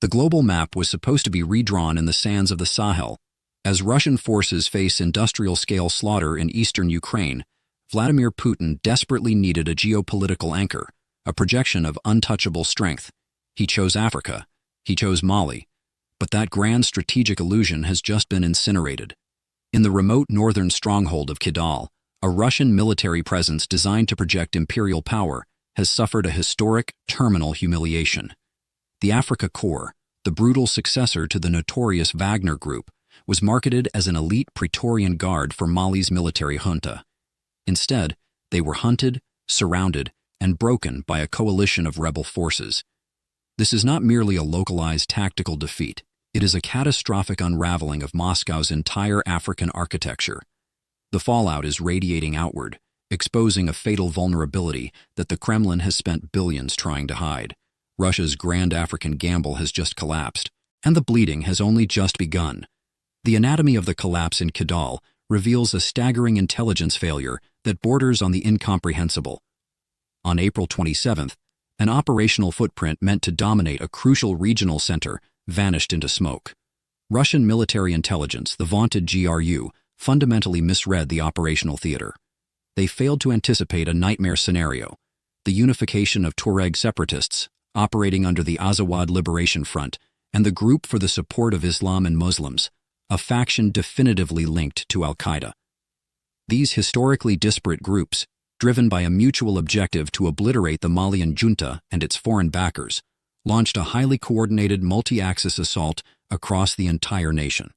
The global map was supposed to be redrawn in the sands of the Sahel. As Russian forces face industrial-scale slaughter in eastern Ukraine, Vladimir Putin desperately needed a geopolitical anchor, a projection of untouchable strength. He chose Africa. He chose Mali. But that grand strategic illusion has just been incinerated. In the remote northern stronghold of Kidal, a Russian military presence designed to project imperial power has suffered a historic, terminal humiliation. The Africa Corps, the brutal successor to the notorious Wagner Group, was marketed as an elite Praetorian Guard for Mali's military junta. Instead, they were hunted, surrounded, and broken by a coalition of rebel forces. This is not merely a localized tactical defeat. It is a catastrophic unraveling of Moscow's entire African architecture. The fallout is radiating outward, exposing a fatal vulnerability that the Kremlin has spent billions trying to hide. Russia's grand African gamble has just collapsed, and the bleeding has only just begun. The anatomy of the collapse in Kidal reveals a staggering intelligence failure that borders on the incomprehensible. On April 27th, an operational footprint meant to dominate a crucial regional center vanished into smoke. Russian military intelligence, the vaunted GRU, fundamentally misread the operational theater. They failed to anticipate a nightmare scenario: the unification of Tuareg separatists operating under the Azawad Liberation Front and the Group for the Support of Islam and Muslims, a faction definitively linked to Al-Qaeda. These historically disparate groups, driven by a mutual objective to obliterate the Malian junta and its foreign backers, launched a highly coordinated multi-axis assault across the entire nation.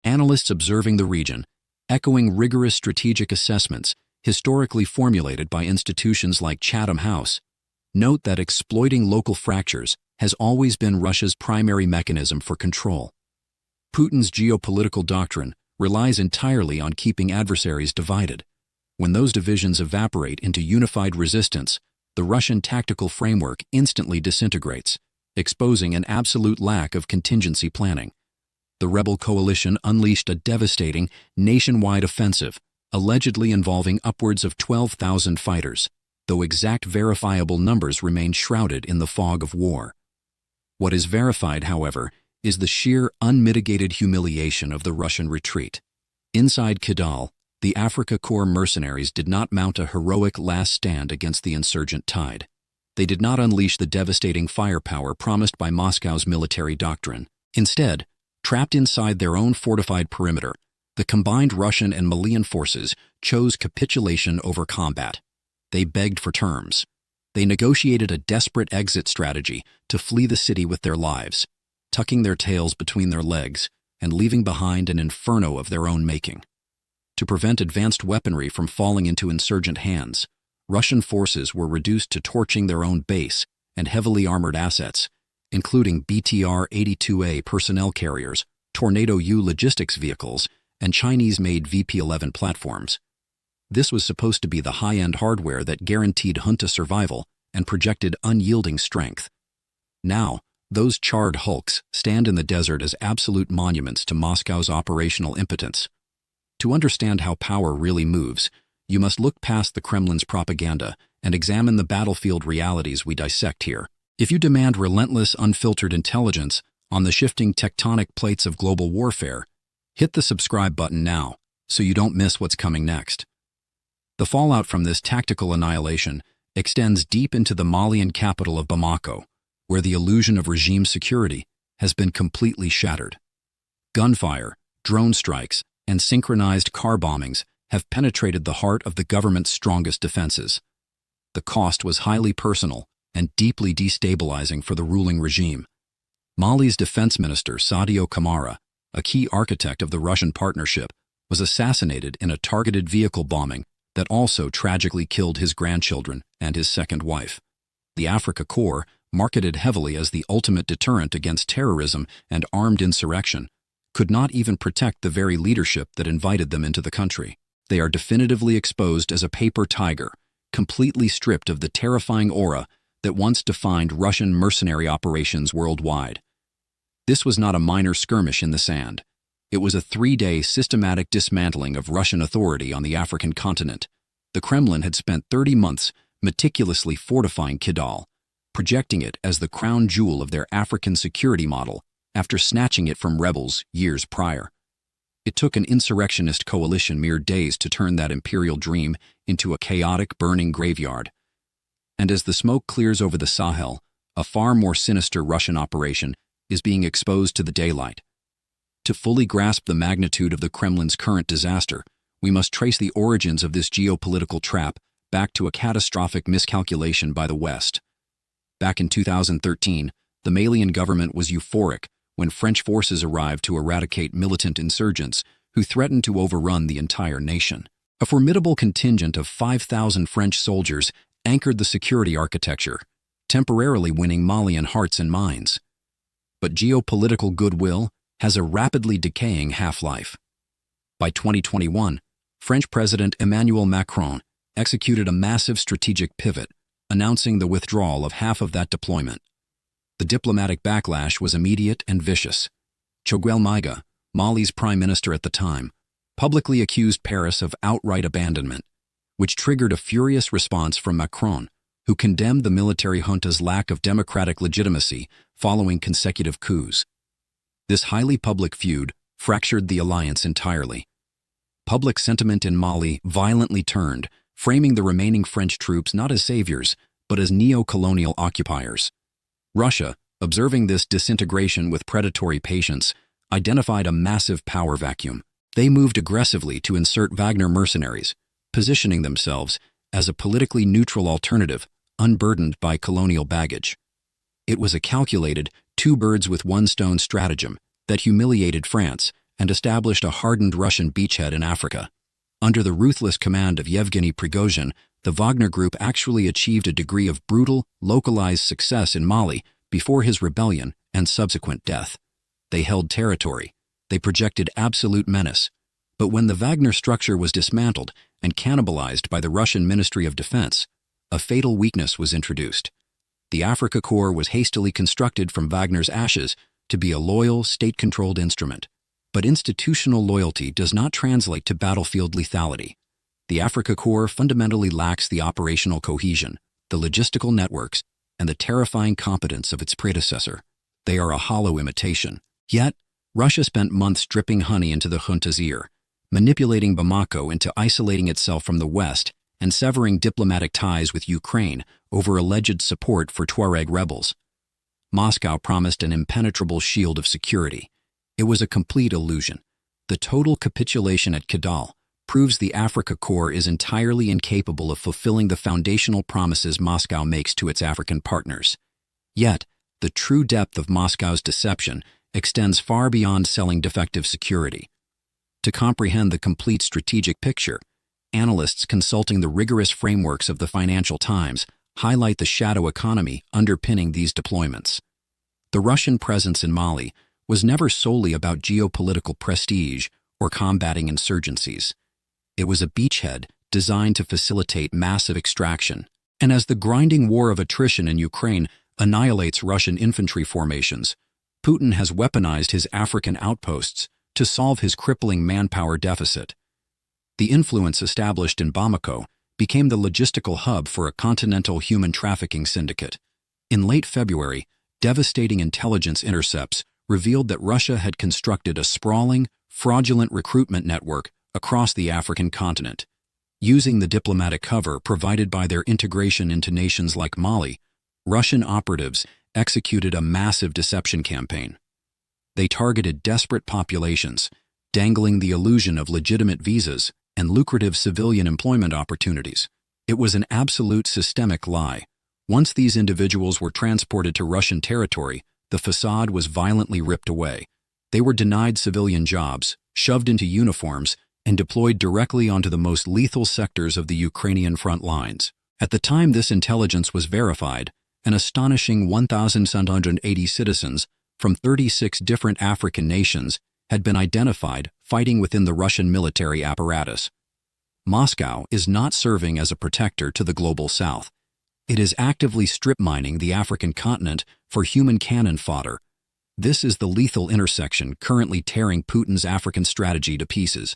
Analysts observing the region, echoing rigorous strategic assessments historically formulated by institutions like Chatham House, note that exploiting local fractures has always been Russia's primary mechanism for control. Putin's geopolitical doctrine relies entirely on keeping adversaries divided. When those divisions evaporate into unified resistance, the Russian tactical framework instantly disintegrates, exposing an absolute lack of contingency planning. The rebel coalition unleashed a devastating, nationwide offensive, allegedly involving upwards of 12,000 fighters, though exact verifiable numbers remain shrouded in the fog of war. What is verified, however, is the sheer, unmitigated humiliation of the Russian retreat. Inside Kidal, the Africa Corps mercenaries did not mount a heroic last stand against the insurgent tide. They did not unleash the devastating firepower promised by Moscow's military doctrine. Instead, trapped inside their own fortified perimeter, the combined Russian and Malian forces chose capitulation over combat. They begged for terms. They negotiated a desperate exit strategy to flee the city with their lives, tucking their tails between their legs and leaving behind an inferno of their own making. To prevent advanced weaponry from falling into insurgent hands, Russian forces were reduced to torching their own base and heavily armored assets, including BTR-82A personnel carriers, Tornado U logistics vehicles, and Chinese-made VP-11 platforms. This was supposed to be the high-end hardware that guaranteed junta survival and projected unyielding strength. Now, those charred hulks stand in the desert as absolute monuments to Moscow's operational impotence. To understand how power really moves, you must look past the Kremlin's propaganda and examine the battlefield realities we dissect here. If you demand relentless, unfiltered intelligence on the shifting tectonic plates of global warfare, hit the subscribe button now so you don't miss what's coming next. The fallout from this tactical annihilation extends deep into the Malian capital of Bamako, where the illusion of regime security has been completely shattered. Gunfire, drone strikes, and synchronized car bombings have penetrated the heart of the government's strongest defenses. The cost was highly personal and deeply destabilizing for the ruling regime. Mali's defense minister, Sadio Kamara, a key architect of the Russian partnership, was assassinated in a targeted vehicle bombing that also tragically killed his grandchildren and his second wife. The Africa Corps, marketed heavily as the ultimate deterrent against terrorism and armed insurrection, could not even protect the very leadership that invited them into the country. They are definitively exposed as a paper tiger, completely stripped of the terrifying aura that once defined Russian mercenary operations worldwide. This was not a minor skirmish in the sand. It was a 3-day systematic dismantling of Russian authority on the African continent. The Kremlin had spent 30 months meticulously fortifying Kidal, projecting it as the crown jewel of their African security model after snatching it from rebels years prior. It took an insurrectionist coalition mere days to turn that imperial dream into a chaotic, burning graveyard. And as the smoke clears over the Sahel, a far more sinister Russian operation is being exposed to the daylight. To fully grasp the magnitude of the Kremlin's current disaster, we must trace the origins of this geopolitical trap back to a catastrophic miscalculation by the West. Back in 2013, the Malian government was euphoric when French forces arrived to eradicate militant insurgents who threatened to overrun the entire nation. A formidable contingent of 5,000 French soldiers anchored the security architecture, temporarily winning Malian hearts and minds. But geopolitical goodwill has a rapidly decaying half-life. By 2021, French President Emmanuel Macron executed a massive strategic pivot, announcing the withdrawal of half of that deployment. The diplomatic backlash was immediate and vicious. Choguel Maïga, Mali's prime minister at the time, publicly accused Paris of outright abandonment, which triggered a furious response from Macron, who condemned the military junta's lack of democratic legitimacy following consecutive coups. This highly public feud fractured the alliance entirely. Public sentiment in Mali violently turned, framing the remaining French troops not as saviors, but as neo-colonial occupiers. Russia, observing this disintegration with predatory patience, identified a massive power vacuum. They moved aggressively to insert Wagner mercenaries, positioning themselves as a politically neutral alternative, unburdened by colonial baggage. It was a calculated, two birds with one stone stratagem that humiliated France and established a hardened Russian beachhead in Africa. Under the ruthless command of Yevgeny Prigozhin, the Wagner Group actually achieved a degree of brutal, localized success in Mali before his rebellion and subsequent death. They held territory. They projected absolute menace. But when the Wagner structure was dismantled and cannibalized by the Russian Ministry of Defense, a fatal weakness was introduced. The Africa Corps was hastily constructed from Wagner's ashes to be a loyal, state-controlled instrument. But institutional loyalty does not translate to battlefield lethality. The Africa Corps fundamentally lacks the operational cohesion, the logistical networks, and the terrifying competence of its predecessor. They are a hollow imitation. Yet, Russia spent months dripping honey into the junta's ear, manipulating Bamako into isolating itself from the West and severing diplomatic ties with Ukraine over alleged support for Tuareg rebels. Moscow promised an impenetrable shield of security. It was a complete illusion. The total capitulation at Kidal proves the Africa Corps is entirely incapable of fulfilling the foundational promises Moscow makes to its African partners. Yet, the true depth of Moscow's deception extends far beyond selling defective security. To comprehend the complete strategic picture, analysts consulting the rigorous frameworks of the Financial Times highlight the shadow economy underpinning these deployments. The Russian presence in Mali was never solely about geopolitical prestige or combating insurgencies. It was a beachhead designed to facilitate massive extraction. And as the grinding war of attrition in Ukraine annihilates Russian infantry formations, Putin has weaponized his African outposts to solve his crippling manpower deficit. The influence established in Bamako became the logistical hub for a continental human trafficking syndicate. In late February, devastating intelligence intercepts revealed that Russia had constructed a sprawling, fraudulent recruitment network across the African continent. Using the diplomatic cover provided by their integration into nations like Mali, Russian operatives executed a massive deception campaign. They targeted desperate populations, dangling the illusion of legitimate visas and lucrative civilian employment opportunities. It was an absolute systemic lie. Once these individuals were transported to Russian territory, the facade was violently ripped away. They were denied civilian jobs, shoved into uniforms, and deployed directly onto the most lethal sectors of the Ukrainian front lines. At the time this intelligence was verified, an astonishing 1,780 citizens from 36 different African nations had been identified fighting within the Russian military apparatus. Moscow is not serving as a protector to the global south. It is actively strip mining the African continent for human cannon fodder. This is the lethal intersection currently tearing Putin's African strategy to pieces.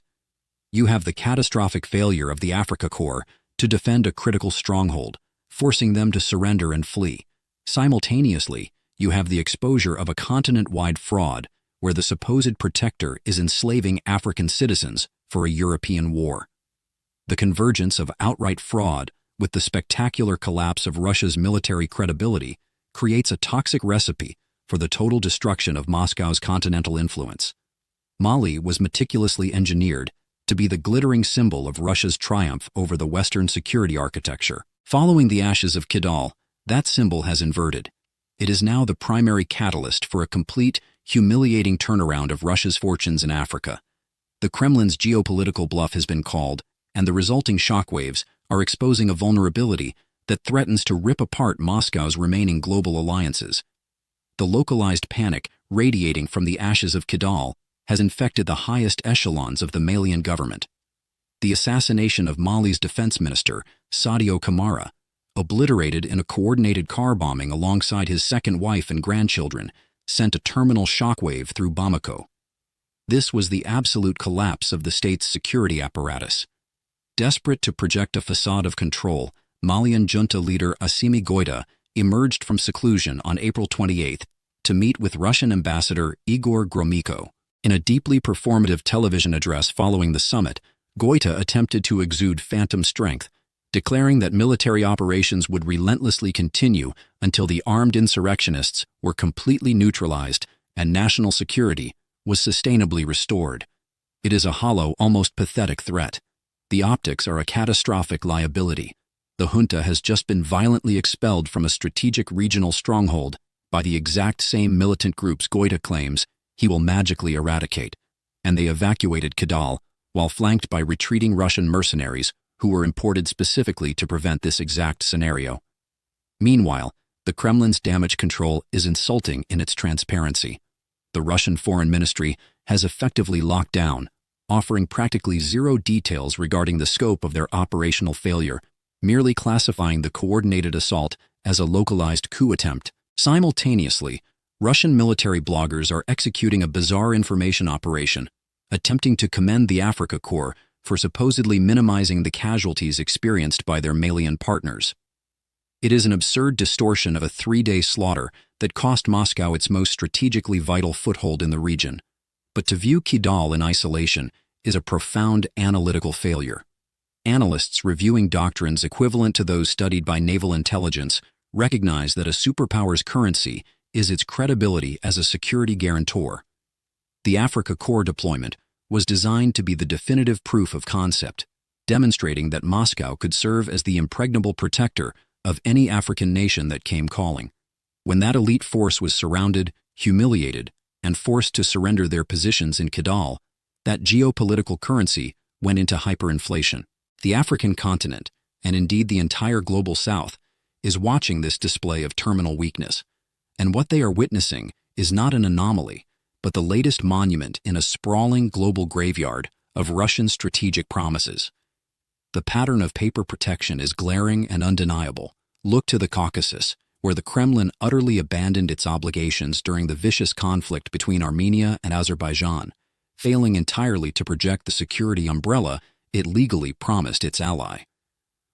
You have the catastrophic failure of the Africa Corps to defend a critical stronghold, forcing them to surrender and flee. Simultaneously, you have the exposure of a continent-wide fraud where the supposed protector is enslaving African citizens for a European war. The convergence of outright fraud with the spectacular collapse of Russia's military credibility creates a toxic recipe for the total destruction of Moscow's continental influence. Mali was meticulously engineered to be the glittering symbol of Russia's triumph over the Western security architecture. Following the ashes of Kidal, that symbol has inverted. It is now the primary catalyst for a complete, humiliating turnaround of Russia's fortunes in Africa. The Kremlin's geopolitical bluff has been called, and the resulting shockwaves are exposing a vulnerability that threatens to rip apart Moscow's remaining global alliances. The localized panic radiating from the ashes of Kidal has infected the highest echelons of the Malian government. The assassination of Mali's defense minister, Sadio Kamara, obliterated in a coordinated car bombing alongside his second wife and grandchildren, sent a terminal shockwave through Bamako. This was the absolute collapse of the state's security apparatus. Desperate to project a facade of control, Malian junta leader Assimi Goïta emerged from seclusion on April 28 to meet with Russian ambassador Igor Gromyko. In a deeply performative television address following the summit, Goïta attempted to exude phantom strength, declaring that military operations would relentlessly continue until the armed insurrectionists were completely neutralized and national security was sustainably restored. It is a hollow, almost pathetic threat. The optics are a catastrophic liability. The junta has just been violently expelled from a strategic regional stronghold by the exact same militant groups Goïta claims he will magically eradicate, and they evacuated Kidal while flanked by retreating Russian mercenaries who were imported specifically to prevent this exact scenario. Meanwhile, the Kremlin's damage control is insulting in its transparency. The Russian Foreign Ministry has effectively locked down, offering practically zero details regarding the scope of their operational failure, merely classifying the coordinated assault as a localized coup attempt. Simultaneously, Russian military bloggers are executing a bizarre information operation, attempting to commend the Africa Corps for supposedly minimizing the casualties experienced by their Malian partners. It is an absurd distortion of a 3-day slaughter that cost Moscow its most strategically vital foothold in the region. But to view Kidal in isolation is a profound analytical failure. Analysts reviewing doctrines equivalent to those studied by naval intelligence recognize that a superpower's currency is its credibility as a security guarantor. The Africa Corps deployment was designed to be the definitive proof of concept, demonstrating that Moscow could serve as the impregnable protector of any African nation that came calling. When that elite force was surrounded, humiliated, and forced to surrender their positions in Kidal, that geopolitical currency went into hyperinflation. The African continent, and indeed the entire global south, is watching this display of terminal weakness. And what they are witnessing is not an anomaly, but the latest monument in a sprawling global graveyard of Russian strategic promises. The pattern of paper protection is glaring and undeniable. Look to the Caucasus, where the Kremlin utterly abandoned its obligations during the vicious conflict between Armenia and Azerbaijan, failing entirely to project the security umbrella it legally promised its ally.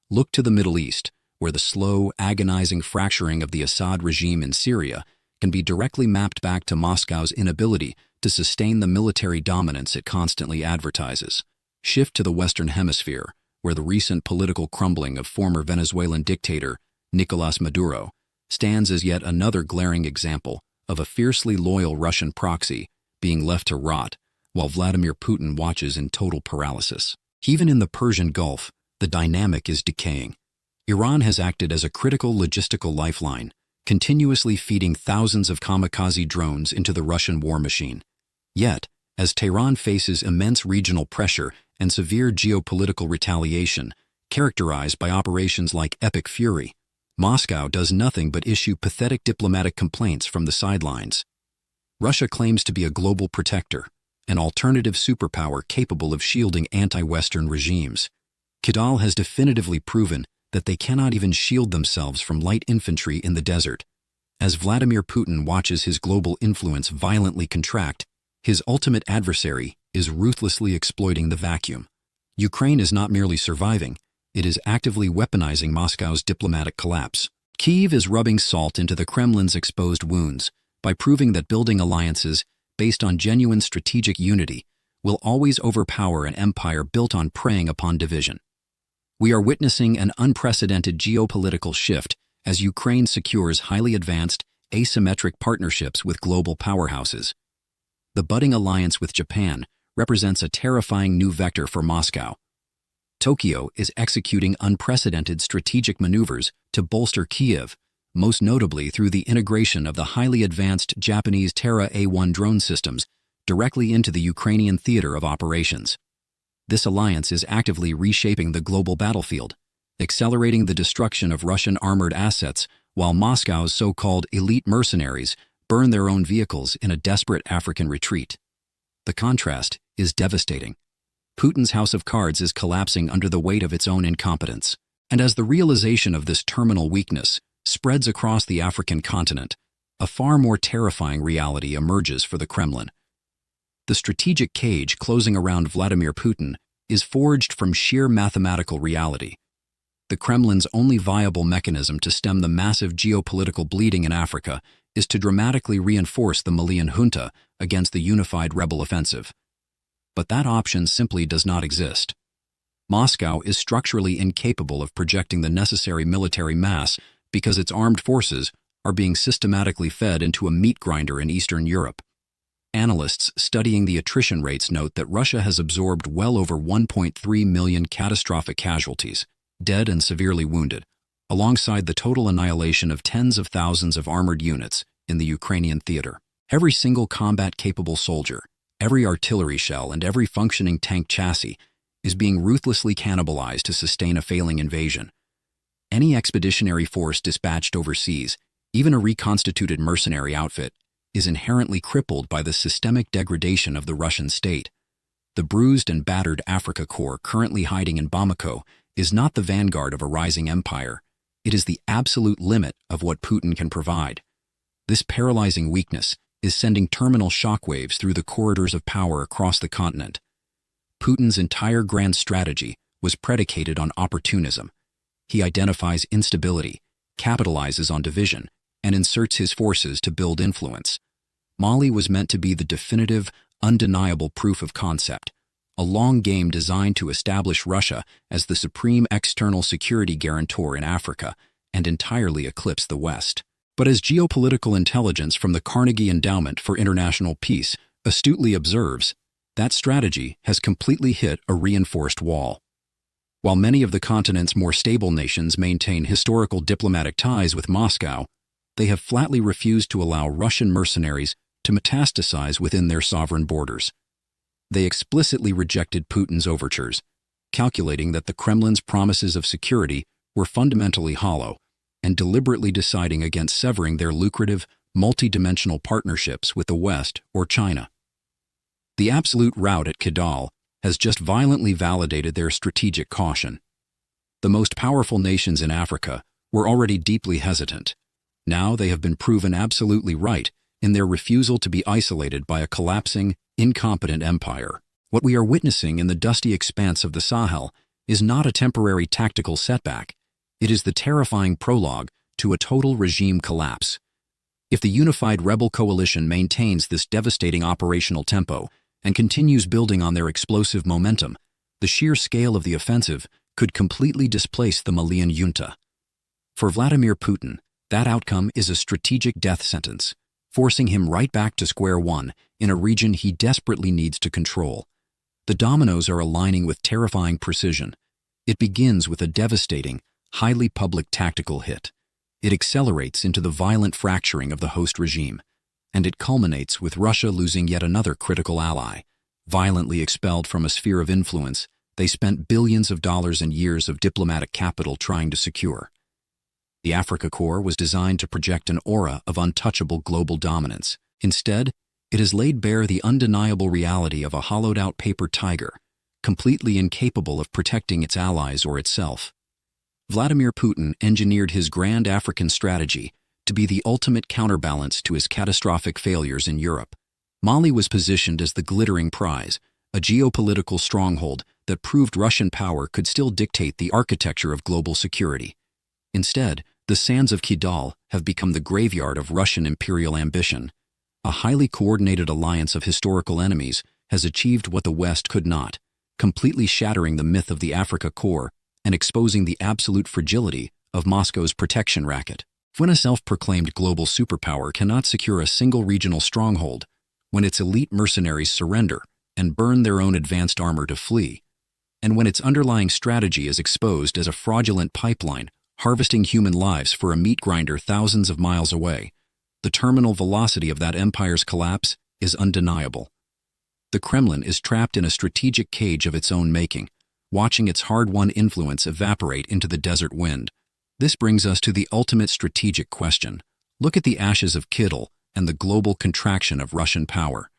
Look to the Middle East, where the slow, agonizing fracturing of the Assad regime in Syria can be directly mapped back to Moscow's inability to sustain the military dominance it constantly advertises. Shift to the Western Hemisphere, where the recent political crumbling of former Venezuelan dictator Nicolás Maduro stands as yet another glaring example of a fiercely loyal Russian proxy being left to rot while Vladimir Putin watches in total paralysis. Even in the Persian Gulf, the dynamic is decaying. Iran has acted as a critical logistical lifeline, continuously feeding thousands of kamikaze drones into the Russian war machine. Yet, as Tehran faces immense regional pressure and severe geopolitical retaliation, characterized by operations like Epic Fury, Moscow does nothing but issue pathetic diplomatic complaints from the sidelines. Russia claims to be a global protector, an alternative superpower capable of shielding anti-Western regimes. Kidal has definitively proven that they cannot even shield themselves from light infantry in the desert. As Vladimir Putin watches his global influence violently contract, his ultimate adversary is ruthlessly exploiting the vacuum. Ukraine is not merely surviving, it is actively weaponizing Moscow's diplomatic collapse. Kyiv is rubbing salt into the Kremlin's exposed wounds by proving that building alliances based on genuine strategic unity will always overpower an empire built on preying upon division. We are witnessing an unprecedented geopolitical shift as Ukraine secures highly advanced, asymmetric partnerships with global powerhouses. The budding alliance with Japan represents a terrifying new vector for Moscow. Tokyo is executing unprecedented strategic maneuvers to bolster Kyiv, most notably through the integration of the highly advanced Japanese Terra A1 drone systems directly into the Ukrainian theater of operations. This alliance is actively reshaping the global battlefield, accelerating the destruction of Russian armored assets while Moscow's so-called elite mercenaries burn their own vehicles in a desperate African retreat. The contrast is devastating. Putin's house of cards is collapsing under the weight of its own incompetence, and as the realization of this terminal weakness spreads across the African continent, a far more terrifying reality emerges for the Kremlin. The strategic cage closing around Vladimir Putin is forged from sheer mathematical reality. The Kremlin's only viable mechanism to stem the massive geopolitical bleeding in Africa is to dramatically reinforce the Malian junta against the unified rebel offensive. But that option simply does not exist. Moscow is structurally incapable of projecting the necessary military mass because its armed forces are being systematically fed into a meat grinder in Eastern Europe. Analysts studying the attrition rates note that Russia has absorbed well over 1.3 million catastrophic casualties, dead and severely wounded, alongside the total annihilation of tens of thousands of armored units in the Ukrainian theater. Every single combat-capable soldier, every artillery shell, and every functioning tank chassis is being ruthlessly cannibalized to sustain a failing invasion. Any expeditionary force dispatched overseas, even a reconstituted mercenary outfit, is inherently crippled by the systemic degradation of the Russian state. The bruised and battered Africa Corps currently hiding in Bamako is not the vanguard of a rising empire. It is the absolute limit of what Putin can provide. This paralyzing weakness is sending terminal shockwaves through the corridors of power across the continent. Putin's entire grand strategy was predicated on opportunism. He identifies instability, capitalizes on division, and inserts his forces to build influence. Mali was meant to be the definitive, undeniable proof of concept, a long game designed to establish Russia as the supreme external security guarantor in Africa and entirely eclipse the West. But as geopolitical intelligence from the Carnegie Endowment for International Peace astutely observes, that strategy has completely hit a reinforced wall. While many of the continent's more stable nations maintain historical diplomatic ties with Moscow, they have flatly refused to allow Russian mercenaries to metastasize within their sovereign borders. They explicitly rejected Putin's overtures, calculating that the Kremlin's promises of security were fundamentally hollow, and deliberately deciding against severing their lucrative, multi-dimensional partnerships with the West or China. The absolute rout at Kidal has just violently validated their strategic caution. The most powerful nations in Africa were already deeply hesitant. Now they have been proven absolutely right in their refusal to be isolated by a collapsing, incompetent empire. What we are witnessing in the dusty expanse of the Sahel is not a temporary tactical setback. It is the terrifying prologue to a total regime collapse. If the unified rebel coalition maintains this devastating operational tempo and continues building on their explosive momentum, the sheer scale of the offensive could completely displace the Malian junta. For Vladimir Putin, that outcome is a strategic death sentence, forcing him right back to square one in a region he desperately needs to control. The dominoes are aligning with terrifying precision. It begins with a devastating, highly public tactical hit. It accelerates into the violent fracturing of the host regime, and it culminates with Russia losing yet another critical ally. Violently expelled from a sphere of influence they spent billions of dollars and years of diplomatic capital trying to secure. The Africa Corps was designed to project an aura of untouchable global dominance. Instead, it has laid bare the undeniable reality of a hollowed-out paper tiger, completely incapable of protecting its allies or itself. Vladimir Putin engineered his grand African strategy to be the ultimate counterbalance to his catastrophic failures in Europe. Mali was positioned as the glittering prize, a geopolitical stronghold that proved Russian power could still dictate the architecture of global security. Instead, The sands of Kidal have become the graveyard of Russian imperial ambition. A highly coordinated alliance of historical enemies has achieved what the West could not, completely shattering the myth of the Africa core and exposing the absolute fragility of Moscow's protection racket. When a self-proclaimed global superpower cannot secure a single regional stronghold, when its elite mercenaries surrender and burn their own advanced armor to flee, and when its underlying strategy is exposed as a fraudulent pipeline harvesting human lives for a meat grinder thousands of miles away, the terminal velocity of that empire's collapse is undeniable. The Kremlin is trapped in a strategic cage of its own making, watching its hard-won influence evaporate into the desert wind. This brings us to the ultimate strategic question. Look at the ashes of Kidal and the global contraction of Russian power.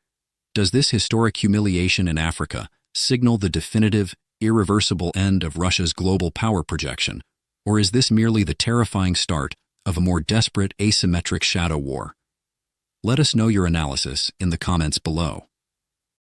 Does this historic humiliation in Africa signal the definitive, irreversible end of Russia's global power projection, or is this merely the terrifying start of a more desperate asymmetric shadow war? Let us know your analysis in the comments below.